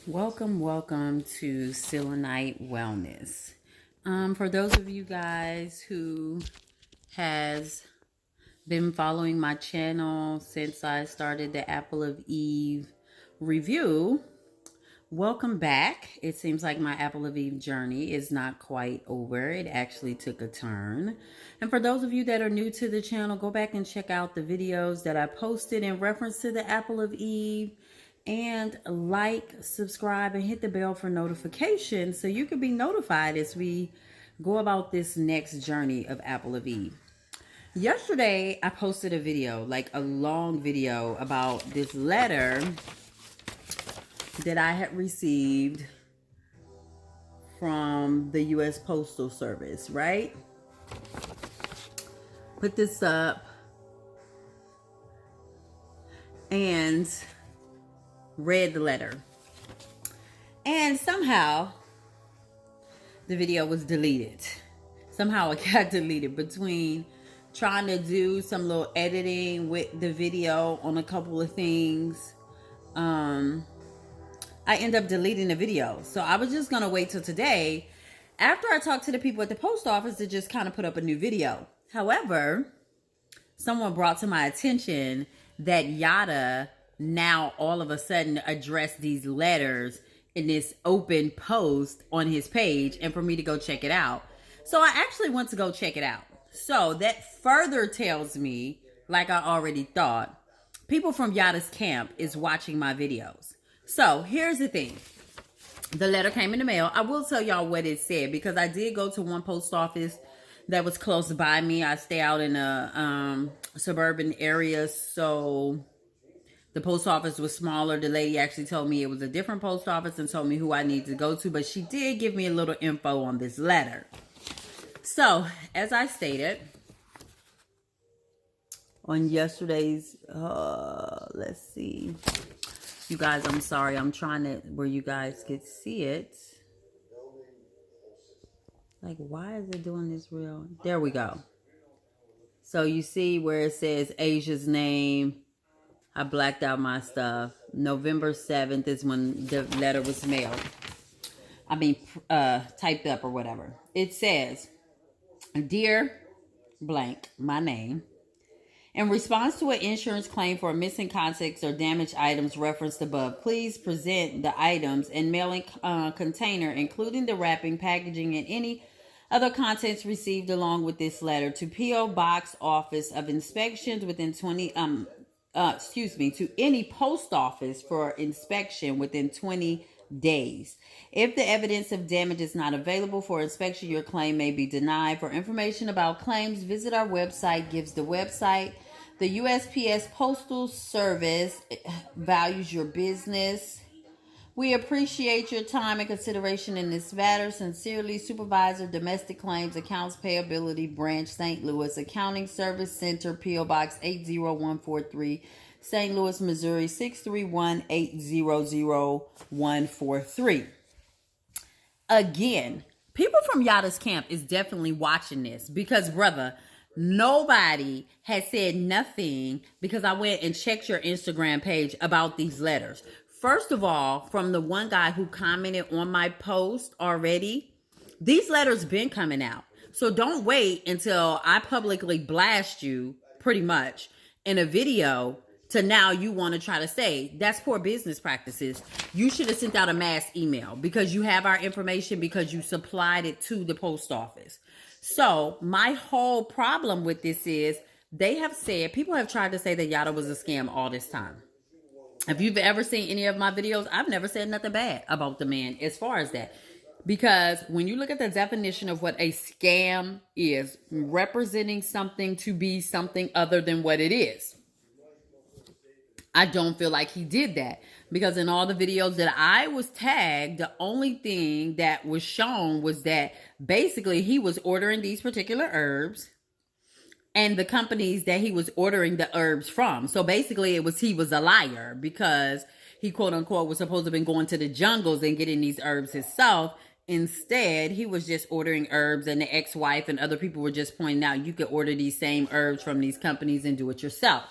Welcome to Selenite Wellness. For those of you guys who has been following my channel since I started the Apple of Eve review, welcome back. It seems like my Apple of Eve journey is not quite over. It actually took a turn. And for those of you that are new to the channel, go back and check out the videos that I posted in reference to the Apple of Eve. And like, subscribe, and hit the bell for notifications so you can be notified as we go about this next journey of Apple of Eve. Yesterday, I posted a video, like a long video, about this letter that I had received from the U.S. Postal Service, right? Put this up and read the letter. And somehow the video was deleted. Somehow it got deleted between trying to do some little editing with the video on a couple of things. I end up deleting the video. So I was just going to wait till today after I talked to the people at the post office to just kind of put up a new video. However, someone brought to my attention that Yada now all of a sudden address these letters in this open post on his page, and for me to go check it out. So I actually went to go check it out. So that further tells me, like I already thought, people from Yada's camp is watching my videos. So here's the thing. The letter came in the mail. I will tell y'all what it said because I did go to one post office that was close by me. I stay out in a suburban area, so the post office was smaller. The lady actually told me it was a different post office and told me who I need to go to. But she did give me a little info on this letter. So, as I stated, on yesterday's, let's see. You guys, I'm sorry. I'm trying to, where you guys could see it. Like, why is it doing this real? There we go. So, you see where it says Asia's name. I blacked out my stuff. November 7th is when the letter was mailed. I mean, typed up or whatever. It says, Dear blank, my name. In response to an insurance claim for missing contacts or damaged items referenced above, please present the items and mailing container, including the wrapping, packaging, and any other contents received along with this letter to P.O. Box Office of Inspections within to any post office for inspection within 20 days. If the evidence of damage is not available for inspection, your claim may be denied. For information about claims, visit our website. Gives the website. The USPS Postal Service values your business. We appreciate your time and consideration in this matter. Sincerely, Supervisor, Domestic Claims, Accounts Payability Branch, St. Louis, Accounting Service Center, P.O. Box 80143, St. Louis, Missouri, 631-800-143. Again, people from Yada's camp is definitely watching this because, brother, nobody has said nothing because I went and checked your Instagram page about these letters. First of all, from the one guy who commented on my post already, these letters been coming out. So don't wait until I publicly blast you pretty much in a video to now you want to try to say that's poor business practices. You should have sent out a mass email because you have our information because you supplied it to the post office. So my whole problem with this is they have said, people have tried to say that Yada was a scam all this time. If you've ever seen any of my videos, I've never said nothing bad about the man as far as that. Because when you look at the definition of what a scam is, representing something to be something other than what it is, I don't feel like he did that. Because in all the videos that I was tagged, the only thing that was shown was that basically he was ordering these particular herbs and the companies that he was ordering the herbs from. So basically he was a liar because he quote unquote was supposed to have been going to the jungles and getting these herbs himself. Instead, he was just ordering herbs, and the ex-wife and other people were just pointing out you could order these same herbs from these companies and do it yourself.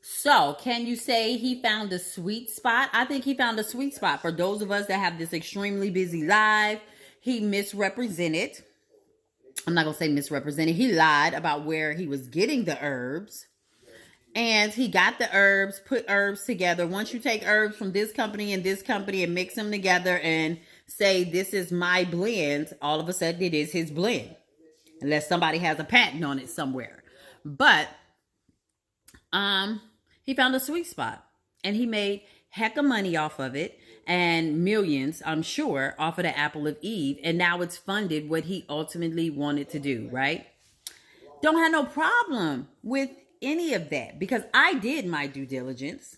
So, can you say he found a sweet spot? I think he found a sweet spot for those of us that have this extremely busy life. He misrepresented. I'm not going to say misrepresented. He lied about where he was getting the herbs. And he got the herbs, put herbs together. Once you take herbs from this company and mix them together and say, this is my blend, all of a sudden it is his blend. Unless somebody has a patent on it somewhere. But he found a sweet spot. And he made heck of money off of it. And millions, I'm sure, off of the apple of Eve. And now it's funded what he ultimately wanted to do, right? Don't have no problem with any of that because I did my due diligence,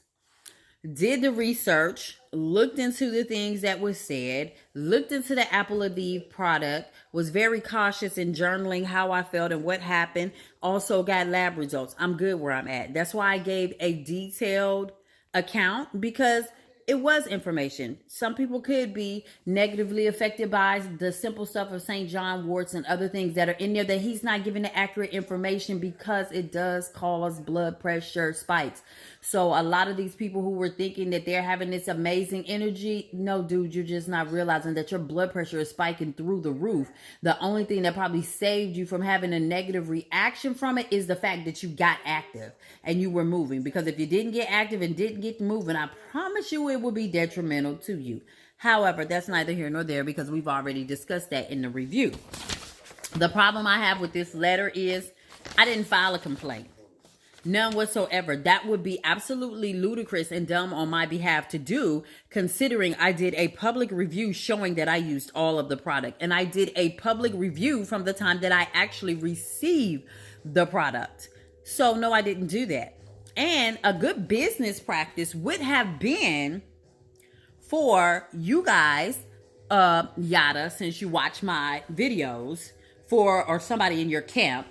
did the research, looked into the things that was said, looked into the apple of Eve product, was very cautious in journaling how I felt and what happened. Also got lab results. I'm good where I'm at. That's why I gave a detailed account because it was information. Some people could be negatively affected by the simple stuff of St. John warts and other things that are in there that he's not giving the accurate information because it does cause blood pressure spikes. So a lot of these people who were thinking that they're having this amazing energy, no, dude, you're just not realizing that your blood pressure is spiking through the roof. The only thing that probably saved you from having a negative reaction from it is the fact that you got active and you were moving. Because if you didn't get active and didn't get moving, I promise you it will be detrimental to you. However, that's neither here nor there because we've already discussed that in the review. The problem I have with this letter is I didn't file a complaint. None whatsoever. That would be absolutely ludicrous and dumb on my behalf to do, considering I did a public review showing that I used all of the product. And I did a public review from the time that I actually received the product. So no, I didn't do that. And a good business practice would have been for you guys, Yada, since you watch my videos, or somebody in your camp,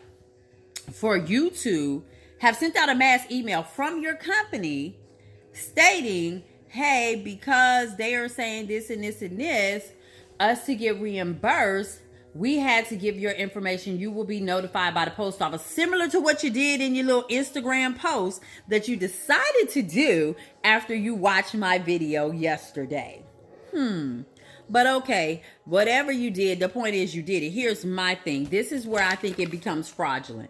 for you to have sent out a mass email from your company stating, hey, because they are saying this and this and this, us to get reimbursed, we had to give your information. You will be notified by the post office, similar to what you did in your little Instagram post that you decided to do after you watched my video yesterday. But okay, whatever you did, the point is you did it. Here's my thing. This is where I think it becomes fraudulent.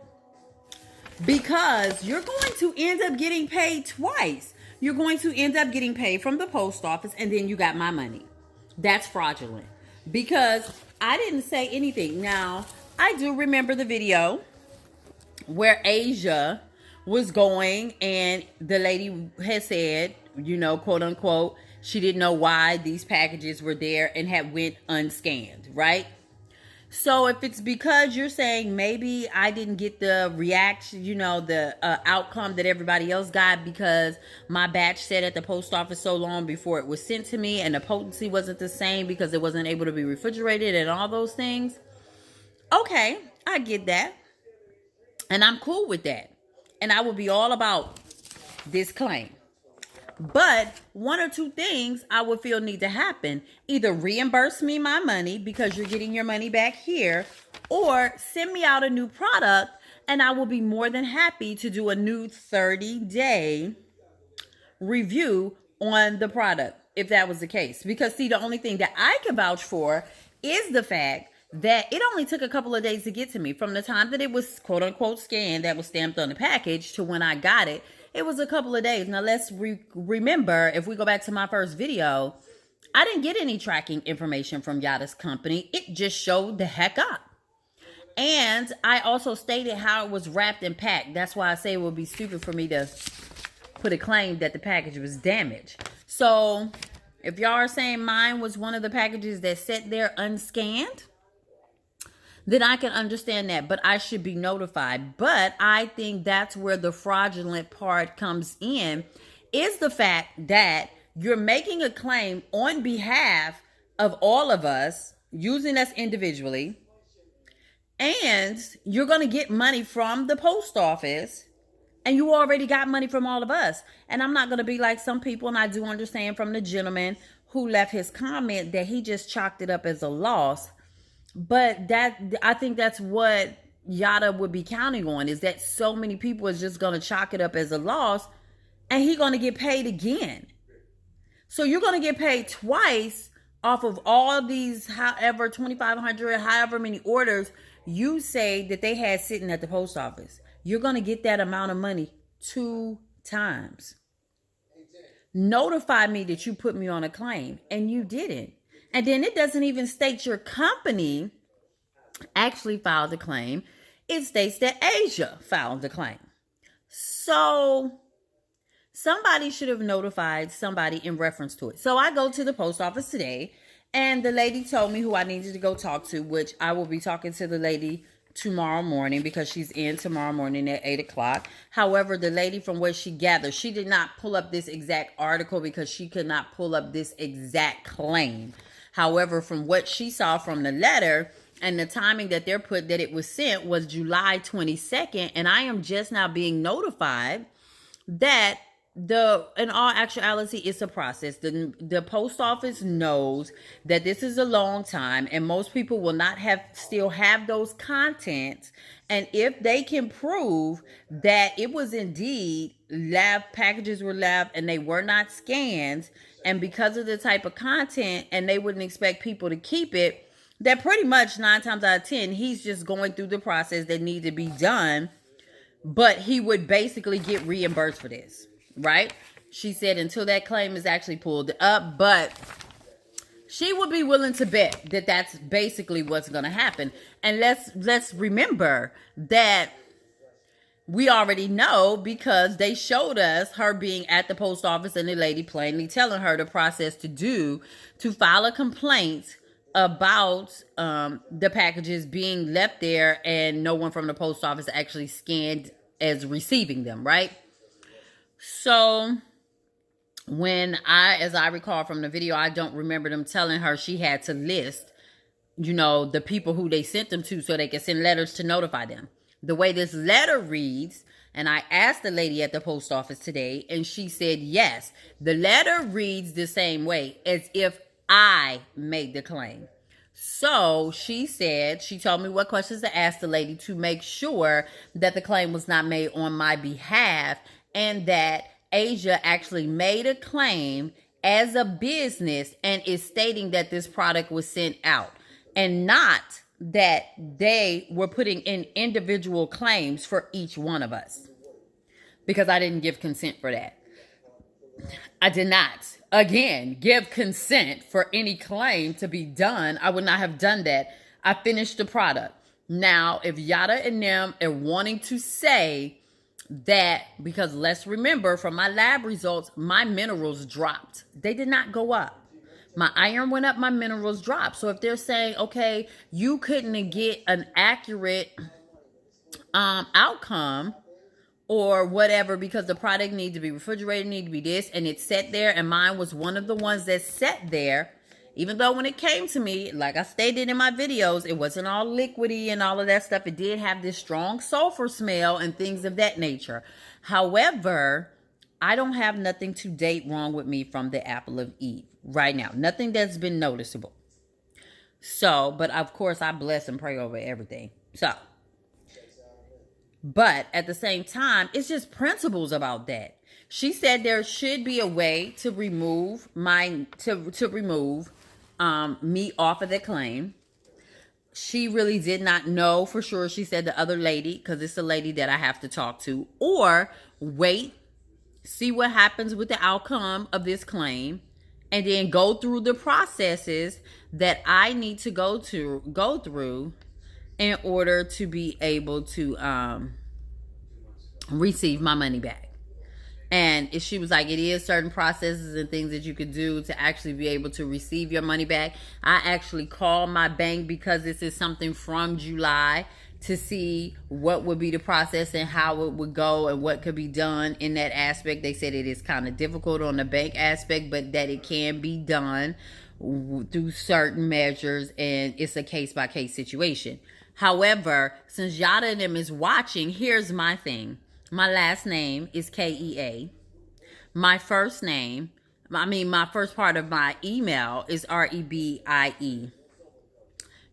Because you're going to end up getting paid twice. You're going to end up getting paid from the post office and then you got my money. That's fraudulent. Because I didn't say anything. Now, I do remember the video where Asia was going and the lady had said, quote unquote, she didn't know why these packages were there and had went unscanned, right? So if it's because you're saying maybe I didn't get the reaction, the outcome that everybody else got because my batch sat at the post office so long before it was sent to me and the potency wasn't the same because it wasn't able to be refrigerated and all those things. Okay, I get that. And I'm cool with that. And I will be all about this claim. But one or two things I would feel need to happen. Either reimburse me my money because you're getting your money back here, or send me out a new product and I will be more than happy to do a new 30-day review on the product if that was the case. Because see, the only thing that I can vouch for is the fact that it only took a couple of days to get to me. From the time that it was quote unquote scanned, that was stamped on the package, to when I got it. It was a couple of days. Now, let's remember, if we go back to my first video, I didn't get any tracking information from Yada's company. It just showed the heck up. And I also stated how it was wrapped and packed. That's why I say it would be stupid for me to put a claim that the package was damaged. So, if y'all are saying mine was one of the packages that sat there unscanned, then I can understand that, but I should be notified. But I think that's where the fraudulent part comes in, is the fact that you're making a claim on behalf of all of us, using us individually, and you're going to get money from the post office, and you already got money from all of us. And I'm not going to be like some people, and I do understand from the gentleman who left his comment that he just chalked it up as a loss. But I think that's what Yada would be counting on, is that so many people is just going to chalk it up as a loss and he's going to get paid again. So you're going to get paid twice off of all these, however, 2,500, however many orders you say that they had sitting at the post office. You're going to get that amount of money 2 times. Notify me that you put me on a claim, and you didn't. And then it doesn't even state your company actually filed the claim. It states that Asia filed the claim. So somebody should have notified somebody in reference to it. So I go to the post office today, and the lady told me who I needed to go talk to, which I will be talking to the lady tomorrow morning because she's in tomorrow morning at 8 o'clock. However, the lady, from what she gathered, she did not pull up this exact article because she could not pull up this exact claim. However, from what she saw from the letter and the timing that they're put that it was sent was July 22nd. And I am just now being notified that in all actuality, it's a process. The post office knows that this is a long time, and most people will not still have those contents. And if they can prove that it was indeed packages were left and they were not scans, and because of the type of content, and they wouldn't expect people to keep it, that pretty much 9 times out of 10, he's just going through the process that needs to be done, but he would basically get reimbursed for this. Right? She said until that claim is actually pulled up, but she would be willing to bet that that's basically what's going to happen. And let's remember that we already know because they showed us her being at the post office and the lady plainly telling her the process to file a complaint about the packages being left there and no one from the post office actually scanned as receiving them, right? So as I recall from the video, I don't remember them telling her she had to list, the people who they sent them to so they could send letters to notify them. The way this letter reads, and I asked the lady at the post office today, and she said, yes, the letter reads the same way as if I made the claim. So she told me what questions to ask the lady to make sure that the claim was not made on my behalf, and that Asia actually made a claim as a business and is stating that this product was sent out, and not that they were putting in individual claims for each one of us, because I didn't give consent for that. I did not, again, give consent for any claim to be done. I would not have done that. I finished the product. Now, if Yada and them are wanting to say that, because let's remember from my lab results, my minerals dropped. They did not go up. My iron went up, my minerals dropped. So if they're saying, okay, you couldn't get an accurate outcome or whatever because the product needs to be refrigerated, need to be this, and it sat there, and mine was one of the ones that sat there, even though when it came to me, like I stated in my videos, it wasn't all liquidy and all of that stuff. It did have this strong sulfur smell and things of that nature. However, I don't have nothing to date wrong with me from the apple of Eve right now. Nothing that's been noticeable. So, but of course, I bless and pray over everything. So, but at the same time, it's just principles about that. She said there should be a way to remove me off of the claim. She really did not know for sure. She said the other lady, because it's a lady that I have to talk to, or wait, see what happens with the outcome of this claim, and then go through the processes that I need to go through in order to be able to receive my money back. And she was like, it is certain processes and things that you could do to actually be able to receive your money back. I actually called my bank because this is something from July to see what would be the process and how it would go and what could be done in that aspect. They said it is kind of difficult on the bank aspect, but that it can be done through certain measures, and it's a case-by-case situation. However, since Yada and them is watching, here's my thing. My last name is Kea. My first part of my email is Rebie.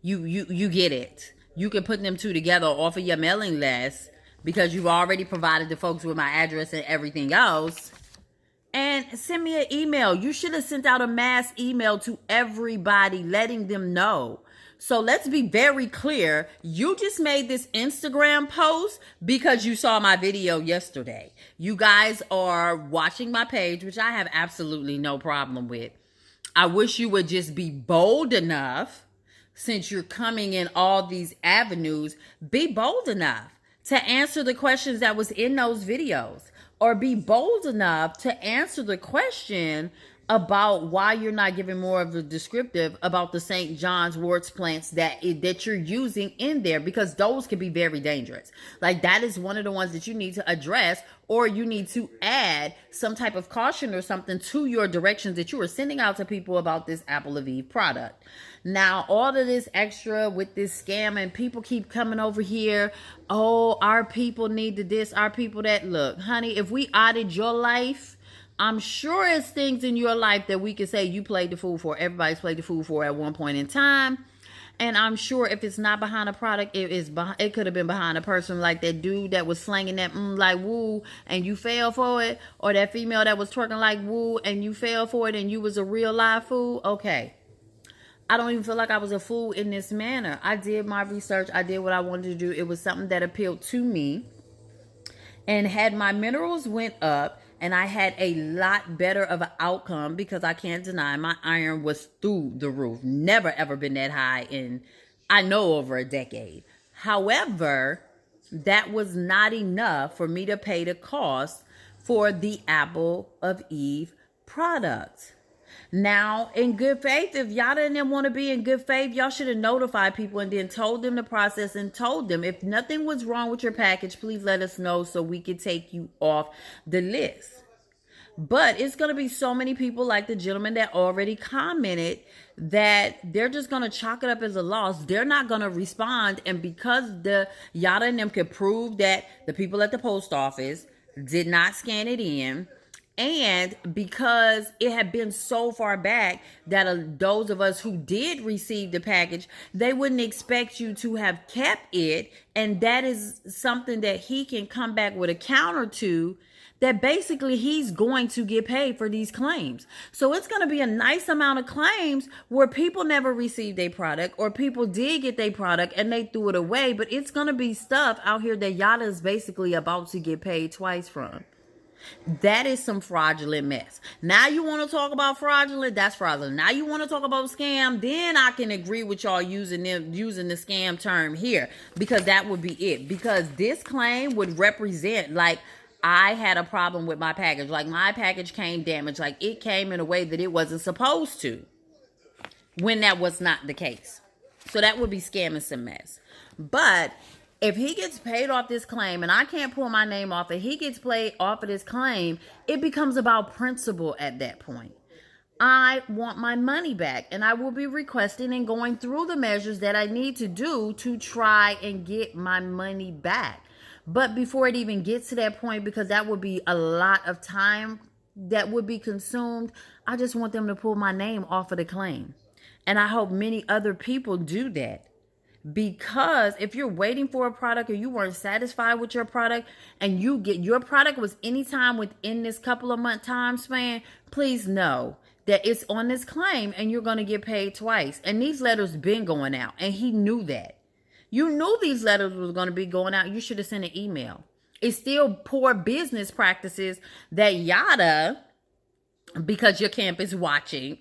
You get it. You can put them two together off of your mailing list because you've already provided the folks with my address and everything else. send me an email. You should have sent out a mass email to everybody letting them know. So let's be very clear. You just made this Instagram post because you saw my video yesterday. You guys are watching my page, which I have absolutely no problem with. I wish you would just be bold enough, since you're coming in all these avenues, be bold enough to answer the questions that was in those videos, or be bold enough to answer the question about why you're not giving more of a descriptive about the St. John's wort plants that you're using in there, because those can be very dangerous. Like, that is one of the ones that you need to address, or you need to add some type of caution or something to your directions that you are sending out to people about this Apple of Eve product. Now, all of this extra with this scam, and people keep coming over here, oh, our people need to this, our people that. Look, honey, if we audit your life, I'm sure it's things in your life that we can say you played the fool for. Everybody's played the fool for at one point in time. And I'm sure if it's not behind a product, it could have been behind a person, like that dude that was slanging that like woo and you fell for it, or that female that was twerking like woo and you fell for it and you was a real live fool. Okay. I don't even feel like I was a fool in this manner. I did my research. I did what I wanted to do. It was something that appealed to me. And had my minerals went up, and I had a lot better of an outcome, because I can't deny my iron was through the roof. Never ever been that high in, I know, over a decade. However, that was not enough for me to pay the cost for the Apple of Eve product. Now, in good faith, if y'all didn't want to be in good faith, y'all should have notified people and then told them the process and told them if nothing was wrong with your package, please let us know so we could take you off the list. But it's going to be so many people like the gentleman that already commented that they're just going to chalk it up as a loss. They're not going to respond. And because the Yada and them could prove that the people at the post office did not scan it in, and because it had been so far back that those of us who did receive the package, they wouldn't expect you to have kept it. And that is something that he can come back with a counter to, that basically he's going to get paid for these claims. So it's going to be a nice amount of claims where people never received a product, or people did get their product and they threw it away. But it's going to be stuff out here that Yada is basically about to get paid twice from. That is some fraudulent mess. Now you want to talk about fraudulent? That's fraudulent. Now you want to talk about scam? Then I can agree with y'all using the scam term here, because that would be it. Because this claim would represent, like, I had a problem with my package. Like, my package came damaged. Like, it came in a way that it wasn't supposed to, when that was not the case. So that would be scamming some mess. But if he gets paid off this claim, and I can't pull my name off it, he gets paid off of this claim, it becomes about principle at that point. I want my money back, and I will be requesting and going through the measures that I need to do to try and get my money back. But before it even gets to that point, because that would be a lot of time that would be consumed, I just want them to pull my name off of the claim. And I hope many other people do that. Because if you're waiting for a product, or you weren't satisfied with your product, and you get your product was anytime within this couple of month time span, please know that it's on this claim and you're going to get paid twice. And these letters been going out, and he knew that. You knew these letters was going to be going out. You should have sent an email. It's still poor business practices that Yada, because your camp is watching,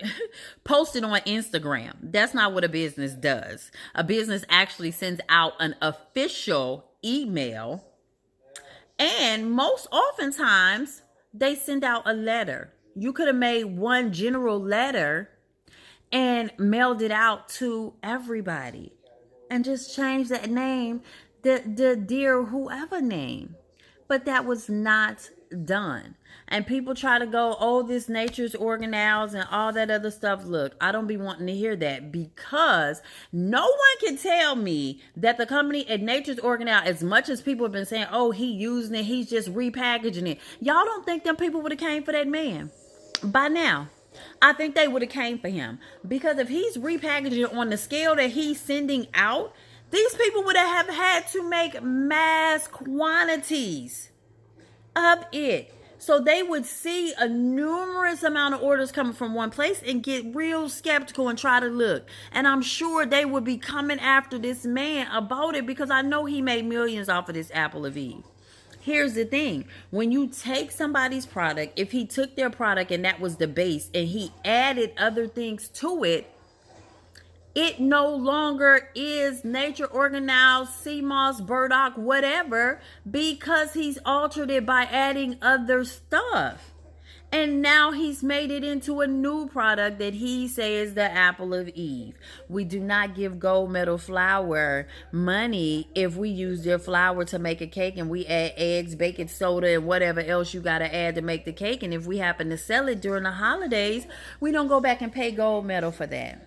posted on Instagram. That's not what a business does. A business actually sends out an official email, and most oftentimes they send out a letter. You could have made one general letter and mailed it out to everybody, and just change that name, the dear whoever name. But that was not done. And people try to go, oh, this nature's organelles and all that other stuff. Look, I don't be wanting to hear that, because no one can tell me that the company at Nature's Organelle, as much as people have been saying, oh, he using it, he's just repackaging it. Y'all don't think them people would have came for that man by now? I think they would have came for him, because if he's repackaging on the scale that he's sending out, these people would have had to make mass quantities of it So they would see a numerous amount of orders coming from one place and get real skeptical and try to look. And I'm sure they would be coming after this man about it because I know he made millions off of this apple of Eve. Here's the thing. When you take somebody's product, if he took their product and that was the base and he added other things to it, it no longer is nature organelle, sea moss, burdock, whatever, because he's altered it by adding other stuff. And now he's made it into a new product that he says the apple of Eve. We do not give gold medal flour money if we use their flour to make a cake and we add eggs, baking soda, and whatever else you got to add to make the cake. And if we happen to sell it during the holidays, we don't go back and pay gold medal for that.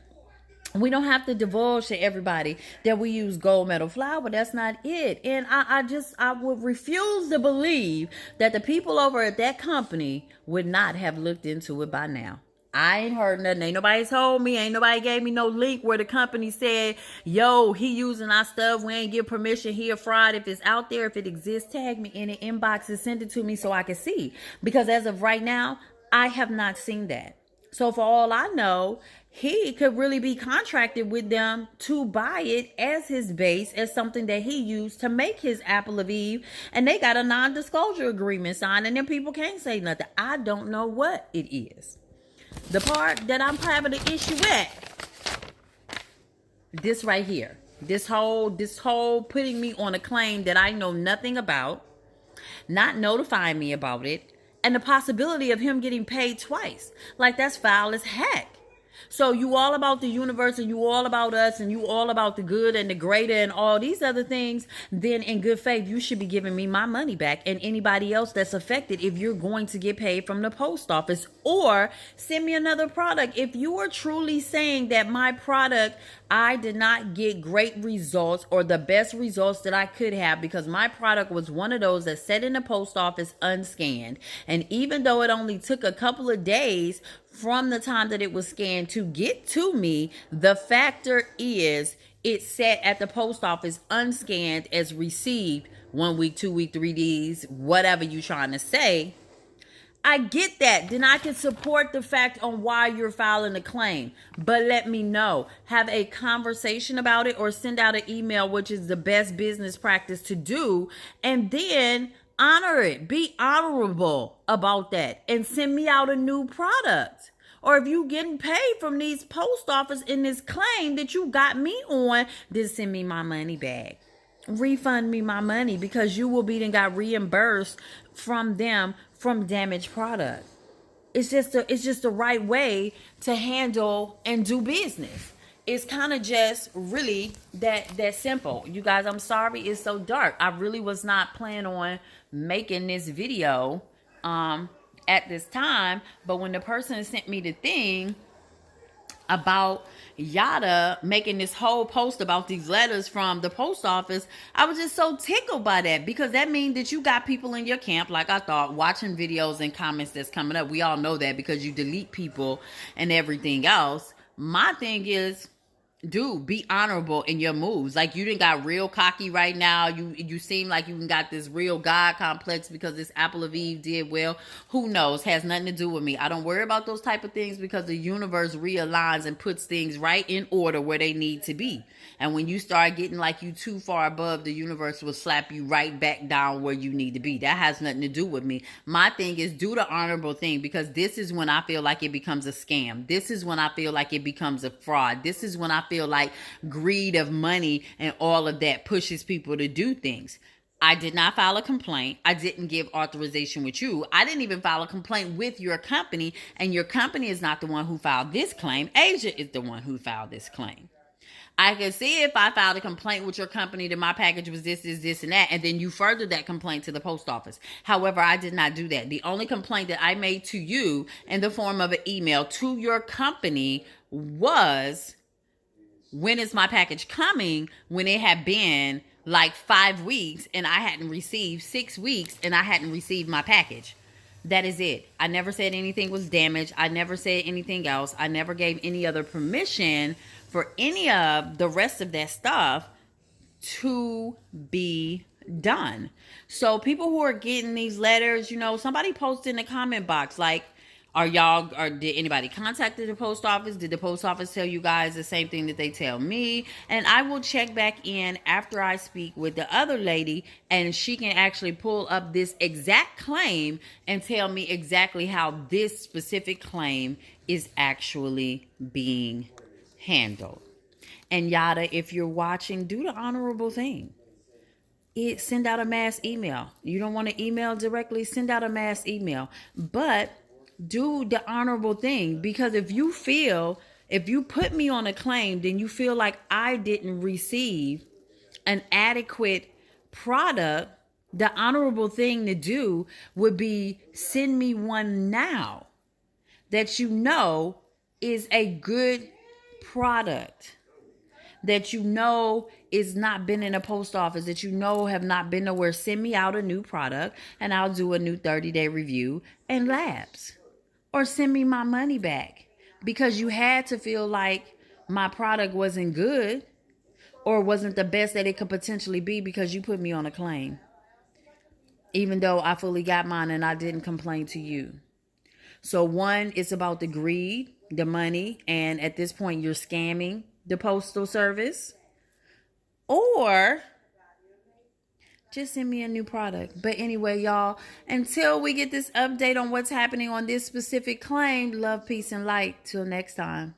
We don't have to divulge to everybody that we use gold medal flour. That's not it. And I would refuse to believe that the people over at that company would not have looked into it by now. I ain't heard nothing. Ain't nobody told me. Ain't nobody gave me no link where the company said, yo, he using our stuff. We ain't give permission. He a fraud. If it's out there, if it exists, tag me in the inbox and send it to me so I can see. Because as of right now, I have not seen that. So for all I know, he could really be contracted with them to buy it as his base, as something that he used to make his apple of Eve. And they got a non-disclosure agreement signed, and then people can't say nothing. I don't know what it is. The part that I'm having an issue with, this right here. This whole putting me on a claim that I know nothing about, not notifying me about it, and the possibility of him getting paid twice. Like, that's foul as heck. So you all about the universe and you all about us and you all about the good and the greater and all these other things, then in good faith, you should be giving me my money back and anybody else that's affected if you're going to get paid from the post office, or send me another product. If you are truly saying that my product, I did not get great results or the best results that I could have because my product was one of those that sat in the post office unscanned. And even though it only took a couple of days from the time that it was scanned to get to me, the factor is it sat at the post office unscanned as received 1 week, 2 week, 3 days, whatever you're trying to say. I get that. Then I can support the fact on why you're filing a claim. But let me know. Have a conversation about it or send out an email, which is the best business practice to do. And then honor it. Be honorable about that. And send me out a new product. Or if you getting paid from these post office in this claim that you got me on, then send me my money back. Refund me my money because you will be then got reimbursed from them from damaged product. It's just the right way to handle and do business. It's kind of just really that simple. You guys, I'm sorry it's so dark. I really was not planning on making this video at this time, but when the person sent me the thing about Yada making this whole post about these letters from the post office, I was just so tickled by that, because that means that you got people in your camp, like I thought, watching videos and comments that's coming up. We all know that because you delete people and everything else. My thing is, dude, be honorable in your moves. Like, you done got real cocky right now. You seem like you got this real God complex because this apple of Eve did well. Who knows? Has nothing to do with me. I don't worry about those type of things because the universe realigns and puts things right in order where they need to be. And when you start getting like you too far above, the universe will slap you right back down where you need to be. That has nothing to do with me. My thing is, do the honorable thing, because this is when I feel like it becomes a scam. This is when I feel like it becomes a fraud. This is when I feel like greed of money and all of that pushes people to do things. I did not file a complaint. I didn't give authorization with you. I didn't even file a complaint with your company, and your company is not the one who filed this claim. Asia is the one who filed this claim. I can see if I filed a complaint with your company that my package was this, and that, and then you furthered that complaint to the post office. However, I did not do that. The only complaint that I made to you in the form of an email to your company was, when is my package coming? When it had been like 5 weeks and I hadn't received 6 weeks and I hadn't received my package. That is it. I never said anything was damaged. I never said anything else. I never gave any other permission for any of the rest of that stuff to be done. So people who are getting these letters, somebody posted in the comment box like, or did anybody contact the post office? Did the post office tell you guys the same thing that they tell me? And I will check back in after I speak with the other lady, and she can actually pull up this exact claim and tell me exactly how this specific claim is actually being handled. And Yada, if you're watching, do the honorable thing. Send out a mass email. You don't want to email directly, send out a mass email. But do the honorable thing, because if you put me on a claim, then you feel like I didn't receive an adequate product. The honorable thing to do would be send me one now that you know is a good product, that you know is not been in a post office, that you know have not been nowhere. Send me out a new product and I'll do a new 30-day review and labs. Or send me my money back because you had to feel like my product wasn't good or wasn't the best that it could potentially be because you put me on a claim. Even though I fully got mine and I didn't complain to you. So one, it's about the greed, the money, and at this point you're scamming the postal service. Or just send me a new product. But anyway, y'all, until we get this update on what's happening on this specific claim, love, peace, and light. Till next time.